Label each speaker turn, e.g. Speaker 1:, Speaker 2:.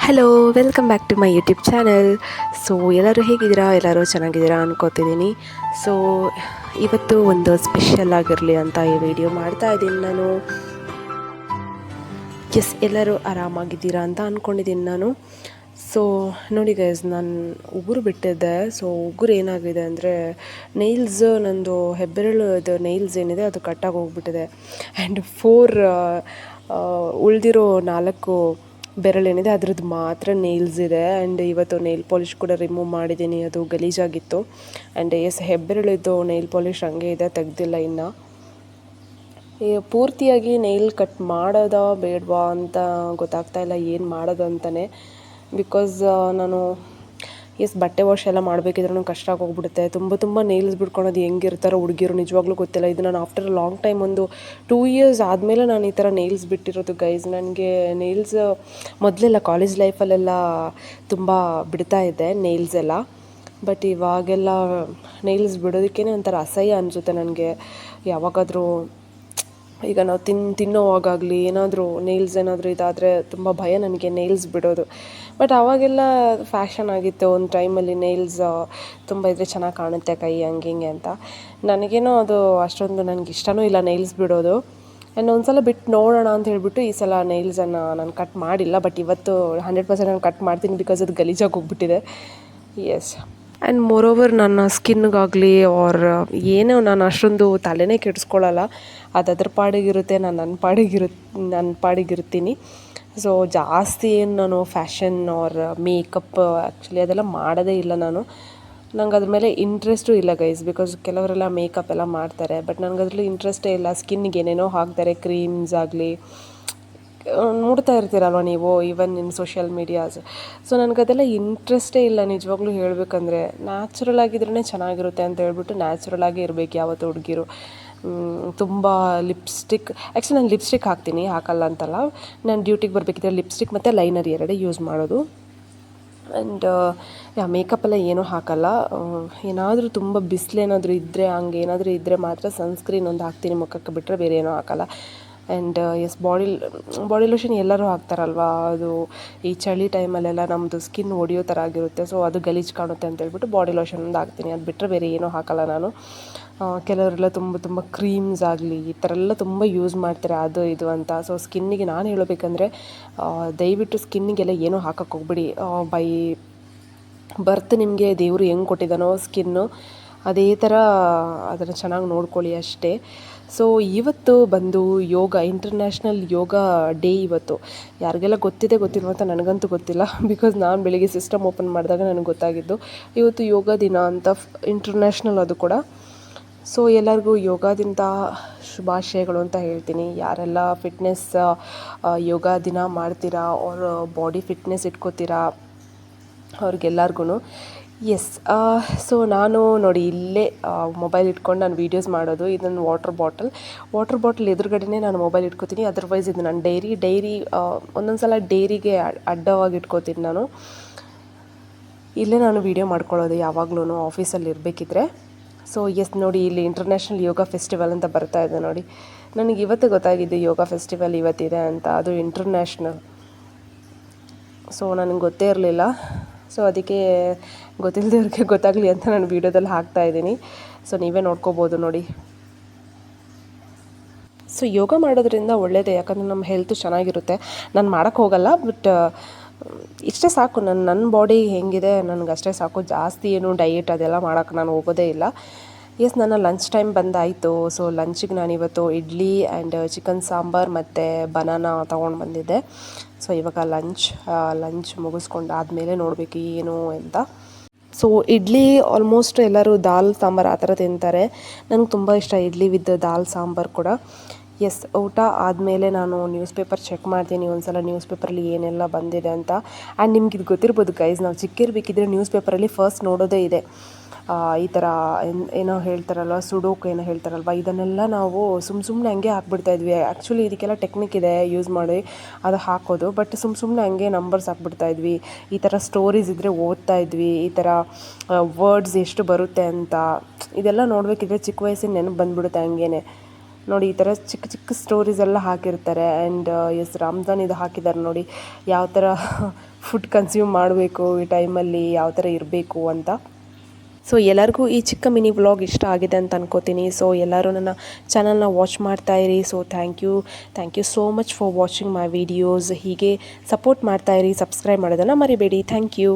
Speaker 1: Hello, welcome back to my YouTube channel. So ಎಲ್ಲರೂ ಹೇಗಿದ್ದೀರಾ? ಎಲ್ಲರೂ ಚೆನ್ನಾಗಿದ್ದೀರಾ ಅನ್ಕೋತಿದ್ದೀನಿ. ಸೊ ಇವತ್ತು ಒಂದು ಸ್ಪೆಷಲ್ ಆಗಿರಲಿ ಅಂತ ಈ ವಿಡಿಯೋ ಮಾಡ್ತಾ ಇದ್ದೀನಿ ನಾನು. ಎಲ್ಲರೂ ಆರಾಮಾಗಿದ್ದೀರಾ ಅಂತ ಅಂದ್ಕೊಂಡಿದ್ದೀನಿ ನಾನು. ಸೊ ನೋಡಿ ಗೈಸ್, ನಾನು ಉಗುರು ಬಿಟ್ಟಿದ್ದೆ. ಸೊ ಉಗುರು ಏನಾಗಿದೆ ಅಂದರೆ ನೈಲ್ಸ್, ನಂದು ಹೆಬ್ಬೆರಳು ಇದು ನೈಲ್ಸ್ ಏನಿದೆ ಅದು ಕಟ್ಟಾಗಿ ಹೋಗ್ಬಿಟ್ಟಿದೆ. ಆ್ಯಂಡ್ ಉಳಿದಿರೋ 4 ಬೆರಳೇನಿದೆ ಅದ್ರದ್ದು ಮಾತ್ರ ನೇಲ್ಸ್ ಇದೆ. ಆ್ಯಂಡ್ ಇವತ್ತು ನೈಲ್ ಪಾಲಿಷ್ ಕೂಡ ರಿಮೂವ್ ಮಾಡಿದ್ದೀನಿ, ಅದು ಗಲೀಜಾಗಿತ್ತು. ಆ್ಯಂಡ್ ಹೆಬ್ಬೆರಳಿದ್ದು ನೈಲ್ ಪಾಲಿಷ್ ಹಂಗೆ ಇದೆ, ತೆಗ್ದಿಲ್ಲ ಇನ್ನು. ಪೂರ್ತಿಯಾಗಿ ನೈಲ್ ಕಟ್ ಮಾಡೋದಾ ಬೇಡವಾ ಅಂತ ಗೊತ್ತಾಗ್ತಾ ಇಲ್ಲ, ಏನು ಮಾಡೋದು ಅಂತಲೇ. ಬಿಕಾಸ್ ನಾನು ಬಟ್ಟೆ ವಾಶ್ ಎಲ್ಲ ಮಾಡಬೇಕಿದ್ರೂ ಕಷ್ಟ ಆಗೋಗ್ಬಿಡುತ್ತೆ. ತುಂಬ ನೈಲ್ಸ್ ಬಿಡ್ಕೊಳೋದು ಹೆಂಗಿರ್ತಾರೋ ಹುಡುಗಿರು ನಿಜವಾಗ್ಲೂ ಗೊತ್ತಿಲ್ಲ. ಇದು ನಾನು ಆಫ್ಟರ್ ಲಾಂಗ್ ಟೈಮ್ ಒಂದು 2 ಇಯರ್ಸ್ ಆದಮೇಲೆ ನಾನು ಈ ಥರ ನೈಲ್ಸ್ ಬಿಟ್ಟಿರೋದು ಗೈಸ್. ನನಗೆ ನೈಲ್ಸ್ ಮೊದಲೆಲ್ಲ ಕಾಲೇಜ್ ಲೈಫಲ್ಲೆಲ್ಲ ತುಂಬ ಬಿಡ್ತಾ ಇದ್ದೆ ನೈಲ್ಸ್ ಎಲ್ಲ. ಬಟ್ ಇವಾಗೆಲ್ಲ ನೈಲ್ಸ್ ಬಿಡೋದಕ್ಕೇ ಒಂಥರ ಅಸಹ್ಯ ಅನಿಸುತ್ತೆ ನನಗೆ. ಯಾವಾಗಾದರೂ ಈಗ ನಾವು ತಿನ್ನೋವಾಗಲಿ ಏನಾದರೂ ನೈಲ್ಸ್ ಏನಾದರೂ ಇದಾದರೆ ತುಂಬ ಭಯ ನನಗೆ ನೈಲ್ಸ್ ಬಿಡೋದು. ಬಟ್ ಆವಾಗೆಲ್ಲ ಫ್ಯಾಷನ್ ಆಗಿತ್ತು ಒಂದು ಟೈಮಲ್ಲಿ, ನೈಲ್ಸ್ ತುಂಬ ಇದ್ದರೆ ಚೆನ್ನಾಗಿ ಕಾಣುತ್ತೆ ಕೈ ಹಂಗೆ ಹಿಂಗೆ ಅಂತ. ನನಗೇನೋ ಅದು ಅಷ್ಟೊಂದು ನನಗೆ ಇಷ್ಟನೂ ಇಲ್ಲ ನೈಲ್ಸ್ ಬಿಡೋದು. ಆ್ಯಂಡ್ ಒಂದು ಸಲ ಬಿಟ್ಟು ನೋಡೋಣ ಅಂತ ಹೇಳಿಬಿಟ್ಟು ಈ ಸಲ ನೈಲ್ಸನ್ನು ನಾನು ಕಟ್ ಮಾಡಿಲ್ಲ. ಬಟ್ ಇವತ್ತು 100% ನಾನು ಕಟ್ ಮಾಡ್ತೀನಿ, ಬಿಕಾಸ್ ಅದು ಗಲೀಜಾಗಿ ಹೋಗ್ಬಿಟ್ಟಿದೆ. ಆ್ಯಂಡ್ ಮೋರೋವರ್ ನನ್ನ ಸ್ಕಿನ್ಗಾಗಲಿ ಆರ್ ಏನೋ ನಾನು ಅಷ್ಟೊಂದು ತಲೆನೇ ಕೆಡಿಸ್ಕೊಳ್ಳಲ್ಲ. ಅದು ಅದ್ರ ಪಾಡಿಗಿರುತ್ತೆ, ನಾನು ನನ್ನ ಪಾಡಿಗಿರ್ತೀನಿ. ಸೊ ಜಾಸ್ತಿ ಏನು ನಾನು ಫ್ಯಾಷನ್ ಆರ್ ಮೇಕಪ್ ಆ್ಯಕ್ಚುಲಿ ಅದೆಲ್ಲ ಮಾಡೋದೇ ಇಲ್ಲ ನಾನು. ನಂಗೆ ಅದ್ರ ಮೇಲೆ ಇಂಟ್ರೆಸ್ಟು ಇಲ್ಲ ಗೈಸ್. ಬಿಕಾಸ್ ಕೆಲವರೆಲ್ಲ ಮೇಕಪ್ ಎಲ್ಲ ಮಾಡ್ತಾರೆ, ಬಟ್ ನನಗೆ ಅದರಲ್ಲಿ ಇಂಟ್ರೆಸ್ಟೇ ಇಲ್ಲ. ಸ್ಕಿನ್ನಿಗೆ ಏನೇನೋ ಹಾಕ್ತಾರೆ, ಕ್ರೀಮ್ಸ್ ಆಗಲಿ, ನೋಡ್ತಾ ಇರ್ತೀರಲ್ವ ನೀವು even in social medias. So ನನಗದೆಲ್ಲ ಇಂಟ್ರೆಸ್ಟೇ ಇಲ್ಲ ನಿಜವಾಗ್ಲೂ ಹೇಳಬೇಕಂದ್ರೆ. ನ್ಯಾಚುರಲ್ ಆಗಿದ್ರೇ ಚೆನ್ನಾಗಿರುತ್ತೆ ಅಂತ ಹೇಳ್ಬಿಟ್ಟು ನ್ಯಾಚುರಲ್ ಆಗೇ ಇರಬೇಕು ಯಾವತ್ತು ಹುಡುಗಿರು. ತುಂಬ ಲಿಪ್ಸ್ಟಿಕ್, ಆ್ಯಕ್ಚುಲಿ ನಾನು ಲಿಪ್ಸ್ಟಿಕ್ ಹಾಕ್ತೀನಿ, ಹಾಕಲ್ಲ ಅಂತಲ್ಲ. ನಾನು ಡ್ಯೂಟಿಗೆ ಬರಬೇಕಿದ್ರೆ ಲಿಪ್ಸ್ಟಿಕ್ ಮತ್ತು ಲೈನರ್ ಎರಡೇ ಯೂಸ್ ಮಾಡೋದು. ಆ್ಯಂಡ್ ಮೇಕಪ್ಪೆಲ್ಲ ಏನೂ ಹಾಕಲ್ಲ. ಏನಾದರೂ ತುಂಬ ಬಿಸಿಲೇನಾದರೂ ಇದ್ದರೆ, ಹಂಗೆ ಏನಾದರೂ ಇದ್ದರೆ ಮಾತ್ರ ಸನ್ಸ್ಕ್ರೀನ್ ಒಂದು ಹಾಕ್ತೀನಿ ಮುಖಕ್ಕೆ, ಬಿಟ್ಟರೆ ಬೇರೆ ಏನೂ ಹಾಕಲ್ಲ. ಆ್ಯಂಡ್ ಬಾಡಿ ಲೋಷನ್ ಎಲ್ಲರೂ ಹಾಕ್ತಾರಲ್ವ, ಅದು ಈ ಚಳಿ ಟೈಮಲ್ಲೆಲ್ಲ ನಮ್ಮದು ಸ್ಕಿನ್ ಒಡೆಯೋ ಥರ ಆಗಿರುತ್ತೆ. ಸೊ ಅದು ಗಲೀಜು ಕಾಣುತ್ತೆ ಅಂತ ಹೇಳ್ಬಿಟ್ಟು ಬಾಡಿ ಲೋಷನ್ ಒಂದು ಹಾಕ್ತೀನಿ, ಅದು ಬಿಟ್ಟರೆ ಬೇರೆ ಏನೂ ಹಾಕಲ್ಲ ನಾನು. ಕೆಲವರೆಲ್ಲ ತುಂಬ ಕ್ರೀಮ್ಸ್ ಆಗಲಿ ಈ ಥರ ಎಲ್ಲ ತುಂಬ ಯೂಸ್ ಮಾಡ್ತಾರೆ, ಅದು ಇದು ಅಂತ. ಸೊ ಸ್ಕಿನ್ನಿಗೆ ನಾನು ಹೇಳಬೇಕಂದ್ರೆ ದಯವಿಟ್ಟು ಸ್ಕಿನ್ನಿಗೆಲ್ಲ ಏನೂ ಹಾಕಕ್ಕೆ ಹೋಗ್ಬಿಡಿ. ಬೈ ಬರ್ತ್ ನಿಮಗೆ ದೇವರು ಹೆಂಗೆ ಕೊಟ್ಟಿದ್ದಾನೋ ಸ್ಕಿನ್ನು, ಅದೇ ಥರ ಅದನ್ನು ಚೆನ್ನಾಗಿ ನೋಡ್ಕೊಳ್ಳಿ ಅಷ್ಟೇ. ಸೊ ಇವತ್ತು ಬಂದು ಇಂಟರ್ನ್ಯಾಷನಲ್ ಯೋಗ ಡೇ ಇವತ್ತು. ಯಾರಿಗೆಲ್ಲ ಗೊತ್ತಿಲ್ವೋ ಅಂತ ನನಗಂತೂ ಗೊತ್ತಿಲ್ಲ, ಬಿಕಾಸ್ ನಾನು ಬೆಳಿಗ್ಗೆ ಸಿಸ್ಟಮ್ ಓಪನ್ ಮಾಡಿದಾಗ ನನಗೆ ಗೊತ್ತಾಗಿದ್ದು ಇವತ್ತು ಯೋಗ ದಿನ ಅಂತ, ಇಂಟರ್ನ್ಯಾಷನಲ್ ಅದು ಕೂಡ. ಸೊ ಎಲ್ಲರಿಗೂ ಯೋಗ ದಿನದ ಶುಭಾಶಯಗಳು ಅಂತ ಹೇಳ್ತೀನಿ. ಯಾರೆಲ್ಲ ಫಿಟ್ನೆಸ್ ಯೋಗ ದಿನ ಮಾಡ್ತೀರಾ ಅವ್ರ ಬಾಡಿ ಫಿಟ್ನೆಸ್ ಇಟ್ಕೋತೀರಾ ಅವ್ರಿಗೆಲ್ಲರಿಗೂ ಸೊ ನಾನು ನೋಡಿ ಇಲ್ಲೇ ಮೊಬೈಲ್ ಇಟ್ಕೊಂಡು ನಾನು ವೀಡಿಯೋಸ್ ಮಾಡೋದು. ಇದನ್ನು ವಾಟರ್ ಬಾಟಲ್ ಎದುರುಗಡೆನೇ ನಾನು ಮೊಬೈಲ್ ಇಟ್ಕೋತೀನಿ. ಅದರ್ವೈಸ್ ಇದು ನಾನು ಡೈರಿ ಒಂದೊಂದು ಸಲ ಡೈರಿಗೆ ಅಡ್ಡವಾಗಿ ಇಟ್ಕೋತೀನಿ ನಾನು. ಇಲ್ಲೇ ನಾನು ವೀಡಿಯೋ ಮಾಡ್ಕೊಳ್ಳೋದು ಯಾವಾಗಲೂ ಆಫೀಸಲ್ಲಿ ಇರಬೇಕಿದ್ರೆ. ಸೊ ನೋಡಿ ಇಲ್ಲಿ ಇಂಟರ್ನ್ಯಾಷನಲ್ ಯೋಗ ಫೆಸ್ಟಿವಲ್ ಅಂತ ಬರ್ತಾ ಇದೆ ನೋಡಿ. ನನಗೆ ಇವತ್ತು ಗೊತ್ತಾಗಿದ್ದು ಯೋಗ ಫೆಸ್ಟಿವಲ್ ಇವತ್ತಿದೆ ಅಂತ, ಅದು ಇಂಟರ್ನ್ಯಾಷನಲ್. ಸೊ ನನಗೆ ಗೊತ್ತೇ ಇರಲಿಲ್ಲ. ಸೊ ಅದಕ್ಕೆ ಗೊತ್ತಿಲ್ಲದವ್ರಿಗೆ ಗೊತ್ತಾಗಲಿ ಅಂತ ನಾನು ವೀಡಿಯೋದಲ್ಲಿ ಹಾಕ್ತಾಯಿದ್ದೀನಿ. ಸೊ ನೀವೇ ನೋಡ್ಕೋಬೋದು ನೋಡಿ. ಸೊ ಯೋಗ ಮಾಡೋದ್ರಿಂದ ಒಳ್ಳೆಯದೇ, ಯಾಕಂದರೆ ನಮ್ಮ ಹೆಲ್ತು ಚೆನ್ನಾಗಿರುತ್ತೆ. ನಾನು ಮಾಡೋಕ್ಕೆ ಹೋಗಲ್ಲ, ಬಟ್ ಇಷ್ಟೇ ಸಾಕು. ನನ್ನ ಬಾಡಿ ಹೆಂಗಿದೆ ನನಗಷ್ಟೇ ಸಾಕು. ಜಾಸ್ತಿ ಏನು ಡಯೆಟ್ ಅದೆಲ್ಲ ಮಾಡೋಕ್ಕೆ ನಾನು ಹೋಗೋದೇ ಇಲ್ಲ. ನನ್ನ ಲಂಚ್ ಟೈಮ್ ಬಂದಾಯಿತು. ಸೊ ಲಂಚಿಗೆ ನಾನಿವತ್ತು ಇಡ್ಲಿ ಆ್ಯಂಡ್ ಚಿಕನ್ ಸಾಂಬಾರು ಮತ್ತು ಬನಾನಾ ತೊಗೊಂಡು ಬಂದಿದ್ದೆ. ಸೊ ಇವಾಗ ಲಂಚ್ ಮುಗಿಸ್ಕೊಂಡಾದಮೇಲೆ ನೋಡಬೇಕು ಏನು ಅಂತ. ಸೊ ಇಡ್ಲಿ ಆಲ್ಮೋಸ್ಟ್ ಎಲ್ಲರೂ ದಾಲ್ ಸಾಂಬಾರು ಆ ಥರ ತಿಂತಾರೆ. ನನಗೆ ತುಂಬ ಇಷ್ಟ ಇಡ್ಲಿ ವಿತ್ ದಾಲ್ ಸಾಂಬಾರು ಕೂಡ. ಊಟ ಆದಮೇಲೆ ನಾನು ನ್ಯೂಸ್ ಪೇಪರ್ ಚೆಕ್ ಮಾಡ್ತೀನಿ ಒಂದು ಸಲ, ನ್ಯೂಸ್ ಪೇಪರಲ್ಲಿ ಏನೆಲ್ಲ ಬಂದಿದೆ ಅಂತ. ಆ್ಯಂಡ್ ನಿಮ್ಗೆ ಇದು ಗೊತ್ತಿರ್ಬೋದು ಗೈಸ್, ನಾವು ಚಿಕ್ಕಿರಬೇಕಿದ್ರೆ ನ್ಯೂಸ್ ಪೇಪರಲ್ಲಿ ಫಸ್ಟ್ ನೋಡೋದೇ ಇದೆ. ಈ ಥರ ಏನೋ ಹೇಳ್ತಾರಲ್ವ, ಸುಡೋಕು ಏನೋ ಹೇಳ್ತಾರಲ್ವ, ಇದನ್ನೆಲ್ಲ ನಾವು ಸುಮ್ಮನೆ ಹಂಗೆ ಹಾಕ್ಬಿಡ್ತಾಯಿದ್ವಿ. ಆ್ಯಕ್ಚುಲಿ ಇದಕ್ಕೆಲ್ಲ ಟೆಕ್ನಿಕ್ ಇದೆ ಯೂಸ್ ಮಾಡಿ ಅದು ಹಾಕೋದು. ಬಟ್ ಸುಮ್ಮನೆ ಹಂಗೆ ನಂಬರ್ಸ್ ಹಾಕ್ಬಿಡ್ತಾಯಿದ್ವಿ. ಈ ಥರ ಸ್ಟೋರೀಸ್ ಇದ್ದರೆ ಓದ್ತಾಯಿದ್ವಿ, ಈ ಥರ ವರ್ಡ್ಸ್ ಎಷ್ಟು ಬರುತ್ತೆ ಅಂತ. ಇದೆಲ್ಲ ನೋಡಬೇಕಿದ್ರೆ ಚಿಕ್ಕ ವಯಸ್ಸಿನ ನೆನಪು ಬಂದುಬಿಡುತ್ತೆ ಹಂಗೇ ನೋಡಿ. ಈ ಥರ ಚಿಕ್ಕ ಸ್ಟೋರೀಸ್ ಎಲ್ಲ ಹಾಕಿರ್ತಾರೆ. ಆ್ಯಂಡ್ ರಂಜಾನ್ ಇದು ಹಾಕಿದ್ದಾರೆ ನೋಡಿ, ಯಾವ ಥರ ಫುಡ್ ಕನ್ಸ್ಯೂಮ್ ಮಾಡಬೇಕು ಈ ಟೈಮಲ್ಲಿ, ಯಾವ ಥರ ಇರಬೇಕು ಅಂತ. ಸೊ ಎಲ್ಲರಿಗೂ ಈ ಚಿಕ್ಕ ಮಿನಿ ವ್ಲಾಗ್ ಇಷ್ಟ ಆಗಿದೆ ಅಂತ ಅನ್ಕೋತೀನಿ. ಸೊ ಎಲ್ಲರೂ ನನ್ನ ಚಾನಲ್ನ ವಾಚ್ ಮಾಡ್ತಾಯಿರಿ. So thank you so much for watching my videos. ಹೀಗೆ ಸಪೋರ್ಟ್ ಮಾಡ್ತಾಯಿರಿ, ಸಬ್ಸ್ಕ್ರೈಬ್ ಮಾಡೋದನ್ನು ಮರಿಬೇಡಿ. Thank you.